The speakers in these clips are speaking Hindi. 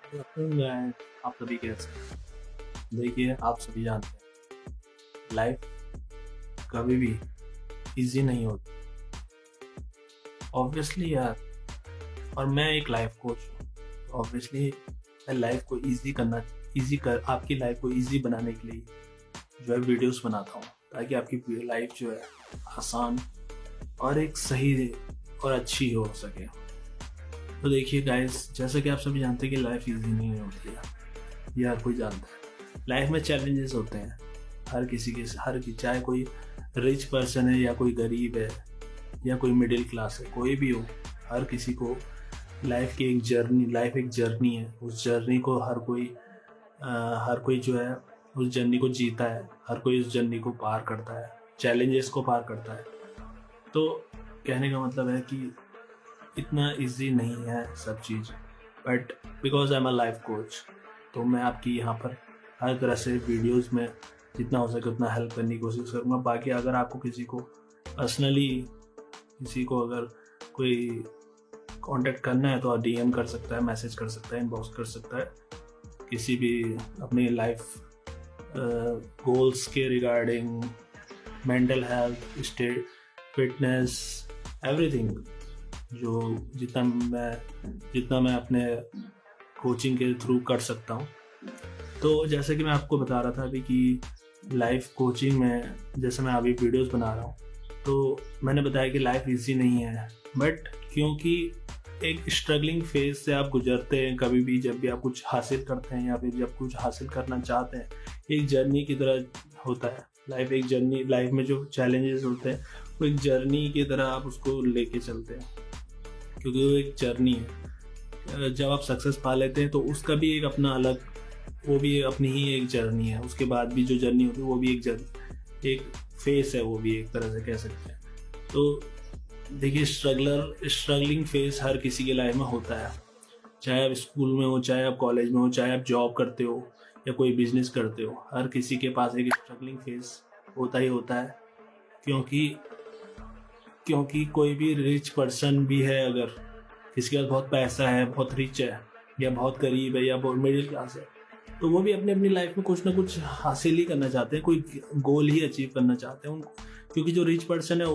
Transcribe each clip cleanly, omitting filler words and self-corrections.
मैं आप सभी कैसे हैं? देखिए, आप सभी जानते हैं लाइफ कभी भी इजी नहीं होती। ऑब्वियसली यार, और मैं एक लाइफ कोच हूँ। ऑब्वियसली मैं लाइफ को इजी कर आपकी लाइफ को इजी बनाने के लिए जो है वीडियोस बनाता हूँ, ताकि आपकी लाइफ जो है आसान और एक सही और अच्छी हो सके। तो देखिए गाइस, जैसा कि आप सभी जानते हैं कि लाइफ इजी नहीं होती है, ये हर कोई जानता है। लाइफ में चैलेंजेस होते हैं हर की, चाहे कोई रिच पर्सन है या कोई गरीब है या कोई मिडिल क्लास है, कोई भी हो, हर किसी को लाइफ एक जर्नी है। उस जर्नी को हर कोई जो है उस जर्नी को जीता है, हर कोई उस जर्नी को पार करता है, चैलेंजेस को पार करता है। तो कहने का मतलब है कि इतना इजी नहीं है सब चीज़, but because I am a life coach, तो मैं आपकी यहाँ पर हर तरह से वीडियोस में जितना हो सके उतना हेल्प करने की कोशिश करूँगा। बाकी अगर आपको किसी को पर्सनली अगर कोई कांटेक्ट करना है तो आप डीएम कर सकता है, मैसेज कर सकता है, इनबॉक्स कर सकता है, किसी भी अपनी लाइफ गोल्स के regarding, mental health, state, fitness, everything. जो जितना मैं अपने कोचिंग के थ्रू कर सकता हूँ। तो जैसे कि मैं आपको बता रहा था अभी कि लाइफ कोचिंग में जैसे मैं अभी वीडियोस बना रहा हूँ, तो मैंने बताया कि लाइफ इजी नहीं है, बट क्योंकि एक स्ट्रगलिंग फेज से आप गुजरते हैं, कभी भी जब भी आप कुछ हासिल करते हैं या फिर जब कुछ हासिल करना चाहते हैं, एक जर्नी की तरह होता है। लाइफ एक जर्नी, लाइफ में जो चैलेंजेस होते हैं वो एक जर्नी की तरह आप उसको लेके चलते हैं, क्योंकि वो एक जर्नी है। जब आप सक्सेस पा लेते हैं तो उसका भी एक अपना अलग, वो भी अपनी ही एक जर्नी है। उसके बाद भी जो जर्नी होती है वो भी एक फेस है, वो भी एक तरह से कह सकते हैं। तो देखिए, स्ट्रगलिंग फेस हर किसी के लाइफ में होता है, चाहे आप स्कूल में हो, चाहे आप कॉलेज में हो, चाहे आप जॉब करते हो या कोई बिजनेस करते हो, हर किसी के पास एक स्ट्रगलिंग फेस होता ही होता है। क्योंकि कोई भी रिच पर्सन भी है, अगर किसी के पास बहुत पैसा है, बहुत रिच है, या बहुत गरीब है, या बहुत मिडिल क्लास है, तो वो भी अपनी लाइफ में कुछ ना कुछ हासिल ही करना चाहते हैं, कोई गोल ही अचीव करना चाहते हैं उनको। क्योंकि जो रिच पर्सन है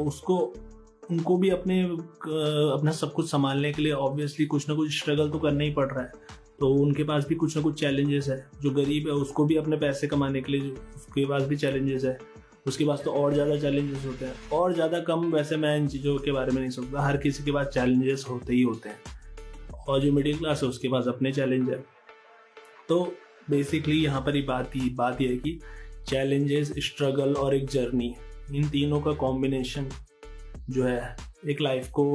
उनको भी अपना सब कुछ संभालने के लिए ऑब्वियसली कुछ ना कुछ स्ट्रगल तो करना ही पड़ रहा है, तो उनके पास भी कुछ ना कुछ चैलेंजेस है। जो गरीब है उसको भी अपने पैसे कमाने के लिए उसके पास भी चैलेंजेस है, उसके पास तो और ज़्यादा चैलेंजेस होते हैं, और ज़्यादा कम। वैसे मैं इन चीज़ों के बारे में नहीं सोचता, हर किसी के पास चैलेंजेस होते ही होते हैं, और जो मिडिल क्लास है उसके पास अपने चैलेंज है। तो बेसिकली यहाँ पर ही बात ये है कि चैलेंजेस, स्ट्रगल और एक जर्नी, इन तीनों का कॉम्बिनेशन जो है एक लाइफ को,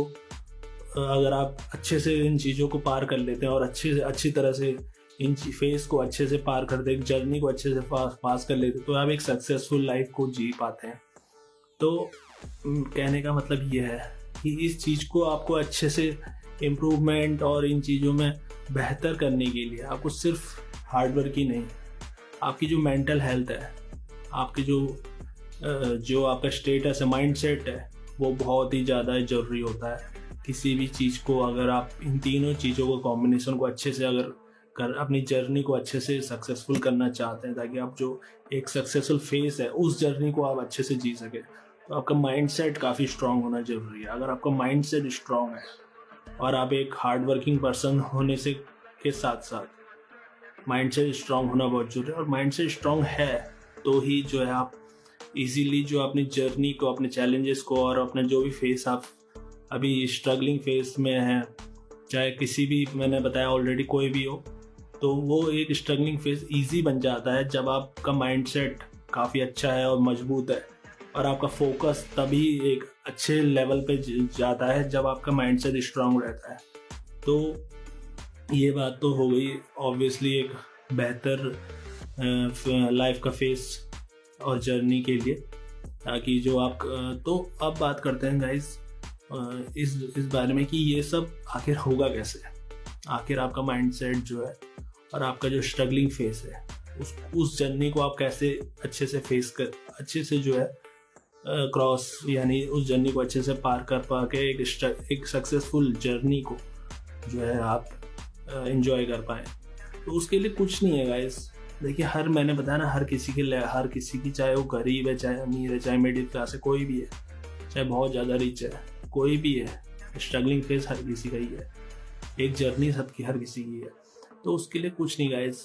अगर आप अच्छे से इन चीज़ों को पार कर लेते हैं और अच्छी तरह से इन फेस को अच्छे से पार करते, एक जर्नी को अच्छे से पास कर लेते, तो आप एक सक्सेसफुल लाइफ को जी पाते हैं। तो कहने का मतलब ये है कि इस चीज़ को आपको अच्छे से इम्प्रूवमेंट और इन चीज़ों में बेहतर करने के लिए आपको सिर्फ हार्डवर्क ही नहीं, आपकी जो मेंटल हेल्थ है, आपकी जो आपका स्टेटस है, माइंडसेट है, वो बहुत ही ज़्यादा ज़रूरी होता है। किसी भी चीज़ को अगर आप इन तीनों चीज़ों को कॉम्बिनेशन को अच्छे से अपनी जर्नी को अच्छे से सक्सेसफुल करना चाहते हैं, ताकि आप जो एक सक्सेसफुल फेस है उस जर्नी को आप अच्छे से जी सके, तो आपका माइंडसेट काफ़ी स्ट्रांग होना ज़रूरी है। अगर आपका माइंडसेट स्ट्रांग है और आप एक हार्ड वर्किंग पर्सन होने से के साथ साथ माइंडसेट स्ट्रांग होना बहुत जरूरी है, और माइंडसेट स्ट्रांग है तो ही जो है आप इजीली जो अपनी जर्नी को, अपने चैलेंजेस को, और अपना जो भी फेस आप अभी स्ट्रगलिंग फेस में हैं, चाहे किसी भी, मैंने बताया ऑलरेडी, कोई भी हो, तो वो एक स्ट्रगलिंग फेज इजी बन जाता है जब आपका माइंडसेट काफ़ी अच्छा है और मजबूत है, और आपका फोकस तभी एक अच्छे लेवल पे जाता है जब आपका माइंडसेट स्ट्रांग रहता है। तो ये बात तो हो गई ऑब्वियसली एक बेहतर लाइफ का फेस और जर्नी के लिए, ताकि जो आप तो अब बात करते हैं गाइस इस बारे में कि ये सब आखिर होगा कैसे। आखिर आपका माइंडसेट जो है और आपका जो स्ट्रगलिंग फेस है, उस जर्नी को आप कैसे अच्छे से जो है क्रॉस, यानी उस जर्नी को अच्छे से पार कर पा के एक सक्सेसफुल जर्नी को जो है आप एंजॉय कर पाएँ। तो उसके लिए कुछ नहीं है गाइस। देखिए मैंने बताया ना, हर किसी की, चाहे वो गरीब है, चाहे अमीर है, चाहे मिडिल क्लास है, कोई भी है, चाहे बहुत ज़्यादा रिच है, कोई भी है, स्ट्रगलिंग फेज हर किसी का ही है, एक जर्नी सबकी हर किसी की है। तो उसके लिए कुछ नहीं गाइस,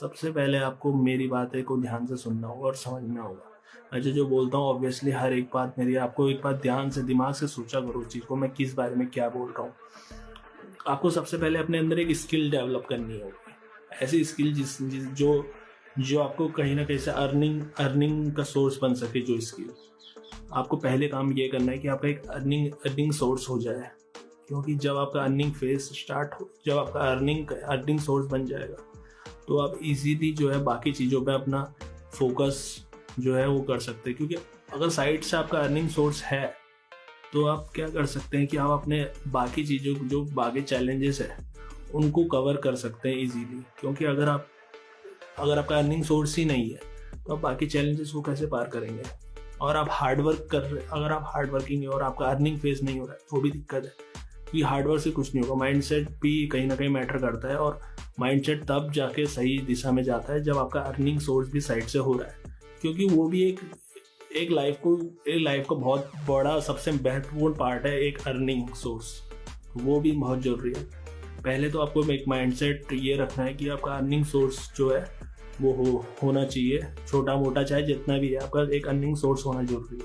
सबसे पहले आपको मेरी बातें को ध्यान से सुनना होगा और समझना होगा। मैं जो बोलता हूँ ऑब्वियसली हर एक बात मेरी, आपको एक बात ध्यान से दिमाग से सोचा करो चीज़ को, मैं किस बारे में क्या बोल रहा हूँ। आपको सबसे पहले अपने अंदर एक स्किल डेवलप करनी होगी, ऐसी स्किल जो आपको कहीं ना कहीं से अर्निंग का सोर्स बन सके। जो स्किल आपको पहले काम ये करना है कि आपका एक अर्निंग सोर्स हो जाए, क्योंकि जब आपका अर्निंग फेज स्टार्ट हो, जब आपका अर्निंग सोर्स बन जाएगा तो आप इजीली जो है बाकी चीज़ों पे अपना फोकस जो है वो कर सकते हैं। क्योंकि अगर साइड से आपका अर्निंग सोर्स है तो आप क्या कर सकते हैं कि आप अपने बाकी चीज़ों जो बाकी चैलेंजेस है उनको कवर कर सकते हैं इजीली। क्योंकि अगर आपका अर्निंग सोर्स ही नहीं है तो आप बाकी चैलेंजेस को कैसे पार करेंगे। और आप अगर आप हार्ड वर्किंग है और आपका अर्निंग फेज नहीं हो रहा है तो भी दिक्कत है, क्योंकि हार्डवर्क से कुछ नहीं होगा। माइंडसेट भी कहीं ना कहीं मैटर करता है, और माइंडसेट तब जाके सही दिशा में जाता है जब आपका अर्निंग सोर्स भी साइड से हो रहा है। क्योंकि वो भी एक लाइफ का बहुत बड़ा सबसे महत्वपूर्ण पार्ट है, एक अर्निंग सोर्स, वो भी बहुत जरूरी है। पहले तो आपको एक माइंडसेट ये रखना है कि आपका अर्निंग सोर्स जो है वो होना चाहिए, छोटा मोटा चाहे जितना भी है, आपका एक अर्निंग सोर्स होना जरूरी है।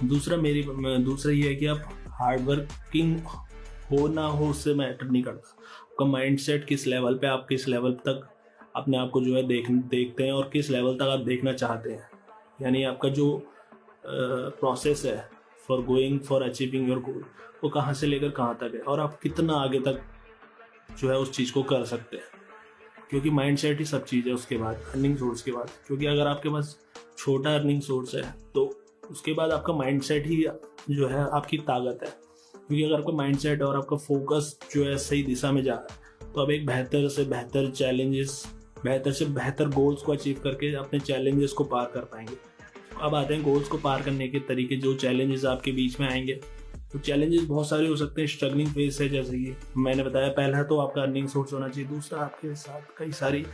दूसरा ये है कि आप हार्ड वर्किंग हो ना हो उससे मैटर नहीं करता, आपका माइंडसेट किस लेवल पे, आप किस लेवल तक अपने आप को जो है देखते हैं और किस लेवल तक आप देखना चाहते हैं। यानी आपका जो प्रोसेस है फॉर अचीविंग योर गोल, वो कहाँ से लेकर कहाँ तक है और आप कितना आगे तक जो है उस चीज़ को कर सकते हैं। क्योंकि माइंडसेट ही सब चीज़ है उसके बाद, अर्निंग सोर्स के बाद। क्योंकि अगर आपके पास छोटा अर्निंग सोर्स है तो उसके बाद आपका माइंडसेट ही जो है आपकी ताकत है। क्योंकि अगर आपका माइंडसेट और आपका फोकस जो है सही दिशा में जा रहा है तो आप एक बेहतर से बेहतर गोल्स को अचीव करके अपने चैलेंजेस को पार कर पाएंगे। अब आते हैं गोल्स को पार करने के तरीके, जो चैलेंजेस आपके बीच में आएंगे। तो चैलेंजेस बहुत सारे हो सकते हैं, स्ट्रगलिंग फेज है जैसे कि मैंने बताया। पहला तो आपका अर्निंग सोर्स होना चाहिए, दूसरा आपके साथ कई सारी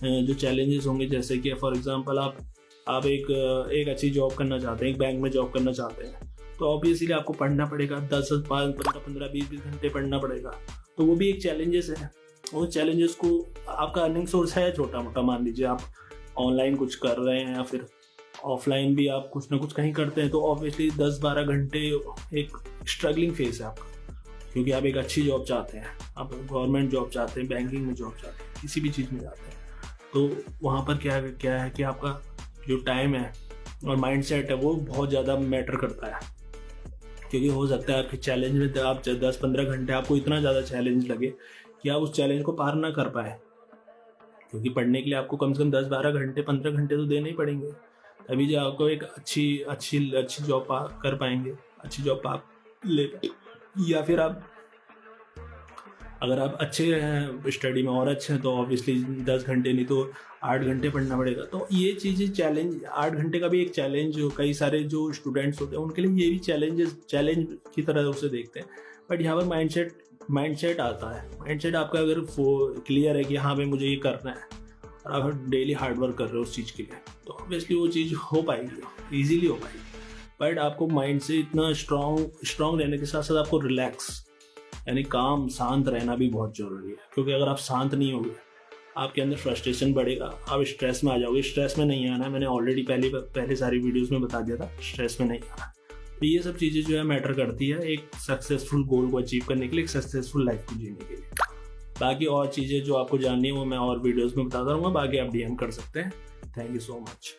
जो चैलेंजेस होंगे, जैसे कि फॉर एग्जांपल आप एक अच्छी जॉब करना चाहते हैं, एक बैंक में जॉब करना चाहते हैं, तो ऑब्वियसली आपको पढ़ना पड़ेगा, 10 15 20 घंटे पढ़ना पड़ेगा। तो वो भी एक चैलेंजेस है। वो चैलेंजेस को आपका अर्निंग सोर्स है छोटा मोटा, मान लीजिए आप ऑनलाइन कुछ कर रहे हैं या फिर ऑफलाइन भी आप कुछ ना कुछ कहीं करते हैं, तो ऑब्वियसली 10-12 घंटे एक स्ट्रगलिंग फेज है आपका। क्योंकि आप एक अच्छी जॉब चाहते हैं, आप गवर्नमेंट जॉब चाहते हैं, बैंकिंग में जॉब चाहते हैं, किसी भी चीज़ में जाते हैं, तो वहाँ पर क्या है कि आपका जो टाइम है और माइंडसेट है वो बहुत ज़्यादा मैटर करता है। क्योंकि हो सकता है आपके चैलेंज में आप 10-15 घंटे आपको इतना ज़्यादा चैलेंज लगे कि आप उस चैलेंज को पार ना कर पाए। क्योंकि पढ़ने के लिए आपको कम से कम 10-12 घंटे 15 घंटे तो देने ही पड़ेंगे, तभी जो आपको एक अच्छी जॉब कर पाएंगे, अच्छी जॉब आप ले। या फिर अगर आप अच्छे हैं स्टडी में और अच्छे हैं तो ऑब्वियसली 10 घंटे नहीं तो 8 घंटे पढ़ना पड़ेगा। तो ये चीज़ें चैलेंज, 8 घंटे का भी एक चैलेंज, कई सारे जो स्टूडेंट्स होते हैं उनके लिए ये भी चैलेंज की तरह उसे देखते हैं। बट यहाँ पर माइंडसेट आता है। माइंडसेट आपका अगर क्लियर है कि हाँ भाई मुझे ये करना है और आप डेली हार्ड वर्क कर रहे हो उस चीज़ के लिए, तो ऑब्वियसली वो चीज़ हो पाएगी, ईजिली हो पाएगी। बट आपको माइंड से इतना स्ट्रांग रहने के साथ साथ आपको रिलैक्स यानी काम, शांत रहना भी बहुत ज़रूरी है। क्योंकि अगर आप शांत नहीं होगे आपके अंदर फ्रस्ट्रेशन बढ़ेगा, आप स्ट्रेस में आ जाओगे। स्ट्रेस में नहीं आना है, मैंने ऑलरेडी पहले सारी वीडियोस में बता दिया था, स्ट्रेस में नहीं आना। तो ये सब चीज़ें जो है मैटर करती है एक सक्सेसफुल गोल को अचीव करने के लिए, एक सक्सेसफुल लाइफ को जीने के लिए। बाकी और चीज़ें जो आपको जाननी है वो मैं और वीडियोस में बताता रहूँगा, बाकी आप DM कर सकते हैं। Thank you so much.